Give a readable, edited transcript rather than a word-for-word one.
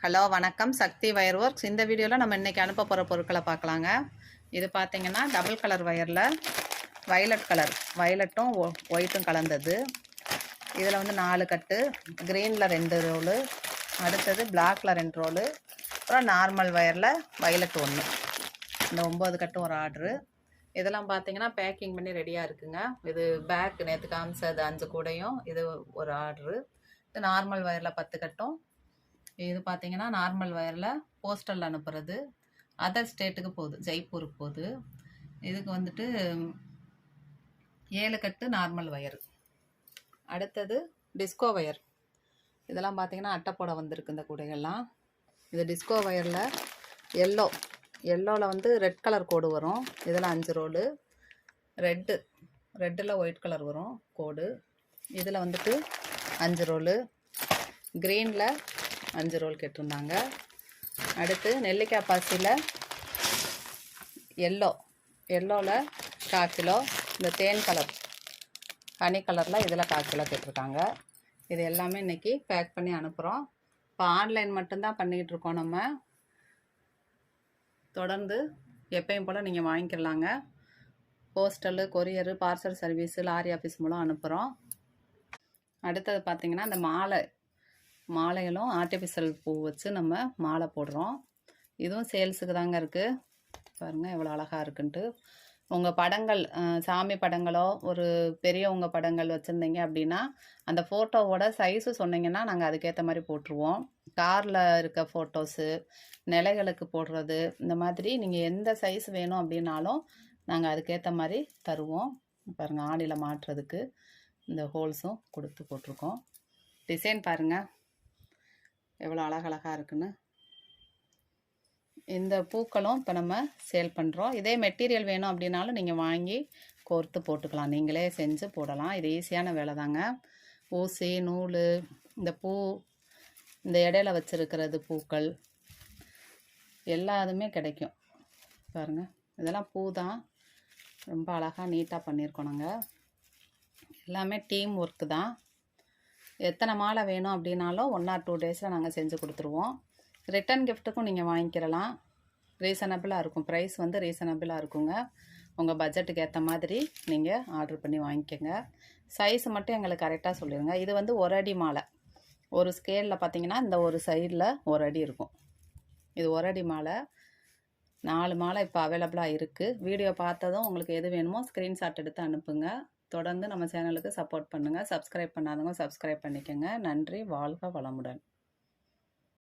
Hello வணக்கம், சக்தி wire works. இந்த வீடியோவில் நம்ம இன்றைக்கி அனுப்ப போகிற பொருட்களை பார்க்கலாங்க. இது பார்த்திங்கன்னா டபுள் கலர் வயரில் வயலட்டும் ஒயிட்டும் கலந்தது. இதில் வந்து 4 கட்டு, க்ரீனில் 2 ரோலு, அடுத்தது பிளாக்கில் 2 ரோலு, அப்புறம் நார்மல் வயரில் வயலட் 1. இந்த 9 கட்டு ஒரு ஆர்டரு. இதெல்லாம் பார்த்தீங்கன்னா பேக்கிங் பண்ணி ரெடியாக இருக்குங்க. இது பேக் நேற்று காமிச்சது 5 கூடையும் இது ஒரு ஆர்டரு. இது நார்மல் வயரில் 10 கட்டும். இது பார்த்தீங்கன்னா நார்மல் வயரில் போஸ்டல் அனுப்புறது, அதர் ஸ்டேட்டுக்கு போகுது, ஜெய்ப்பூருக்கு போகுது. இதுக்கு வந்துட்டு 7 கட்டு நார்மல் வயர். அடுத்தது டிஸ்கோ வயர். இதெல்லாம் பார்த்தீங்கன்னா அட்டைப்போட வந்திருக்கு இந்த கூடைகள்லாம். இது டிஸ்கோ வயரில் எல்லோவில் வந்து ரெட் கலர் கோடு வரும். இதில் 5 ரோலு, ரெட்டில் ஒயிட் கலர் வரும் கோடு. இதில் வந்துட்டு 5 ரோலு, க்ரீனில் 5 ரோல் கேட்டிருந்தாங்க. அடுத்து நெல்லிக்காய் பாசியில் எல்லோவில் 1/4 கிலோ, இந்த தேன் கலர் ஹனி கலரில் இதில் 1/4 கிலோ கேட்டிருக்காங்க. இது எல்லாமே இன்றைக்கி பேக் பண்ணி அனுப்புகிறோம். இப்போ ஆன்லைன் மட்டும்தான் பண்ணிக்கிட்டு இருக்கோம். நம்ம தொடர்ந்து எப்பயும் போல் நீங்கள் வாங்கிக்கலாங்க. Postal, courier, parcel service, lorry office மூலம் அனுப்புகிறோம். அடுத்தது பார்த்திங்கன்னா இந்த மாலைகளும் ஆர்டிஃபிஷியல் பூ வச்சு நம்ம மாலை போடுறோம். இதுவும் சேல்ஸுக்கு தாங்க இருக்குது. பாருங்கள் எவ்வளோ அழகாக இருக்குன்ட்டு. உங்கள் படங்கள், சாமி படங்களோ ஒரு பெரியவங்க படங்கள் வச்சுருந்தீங்க அப்படின்னா அந்த ஃபோட்டோவோட சைஸு சொன்னீங்கன்னா நாங்கள் அதுக்கேற்ற மாதிரி போட்டுருவோம். காரில் இருக்க ஃபோட்டோஸு, நிலைகளுக்கு போடுறது, இந்த மாதிரி நீங்கள் எந்த சைஸ் வேணும் அப்படின்னாலும் நாங்கள் அதுக்கேற்ற மாதிரி தருவோம். பாருங்கள் ஆணியில் மாட்டுறதுக்கு இந்த ஹோல்ஸும் கொடுத்து போட்டிருக்கோம். டிசைன் பாருங்கள் எவ்வளோ அழகழகாக இருக்குன்னு. இந்த பூக்களும் இப்போ நம்ம சேல் பண்ணுறோம். இதே மெட்டீரியல் வேணும் அப்படின்னாலும் நீங்கள் வாங்கி கோர்த்து போட்டுக்கலாம், நீங்களே செஞ்சு போடலாம். இது ஈஸியான வேலை தாங்க. ஊசி, நூல், இந்த பூ, இந்த இடையில வச்சுருக்கிறது பூக்கள் எல்லாத்துமே கிடைக்கும். பாருங்கள் இதெல்லாம் பூ தான், ரொம்ப அழகாக நீட்டாக பண்ணியிருக்கோம். நாங்கள் எல்லாமே டீம் ஒர்க்கு தான். எத்தனை மாலை வேணும் அப்படின்னாலும் 1 or 2 டேஸில் நாங்கள் செஞ்சு கொடுத்துருவோம். ரிட்டன் கிஃப்ட்டுக்கும் நீங்கள் வாங்கிக்கிறலாம். ரீசனபிளாக இருக்கும், ப்ரைஸ் வந்து ரீசனபிளாக இருக்குங்க. உங்கள் பட்ஜெட்டுக்கு ஏற்ற மாதிரி நீங்கள் ஆர்டர் பண்ணி வாங்கிக்கோங்க. சைஸ் மட்டும் எங்களுக்கு கரெக்டாக சொல்லிடுங்க. இது வந்து 1 அடி மாலை. ஒரு ஸ்கேலில் பார்த்தீங்கன்னா இந்த ஒரு சைடில் 1 அடி இருக்கும். இது 1 அடி மாலை. 4 மாலை இப்போ அவைலபிளாக இருக்குது. வீடியோ பார்த்ததும் உங்களுக்கு எது வேணுமோ ஸ்க்ரீன்ஷாட் எடுத்து அனுப்புங்க. தொடர்ந்து நம்ம சேனலுக்கு சப்போர்ட் பண்ணுங்கள். சப்ஸ்கிரைப் பண்ணாதவங்க சப்ஸ்கிரைப் பண்ணிக்கோங்க. நன்றி. வாழ்க வளமுடன்.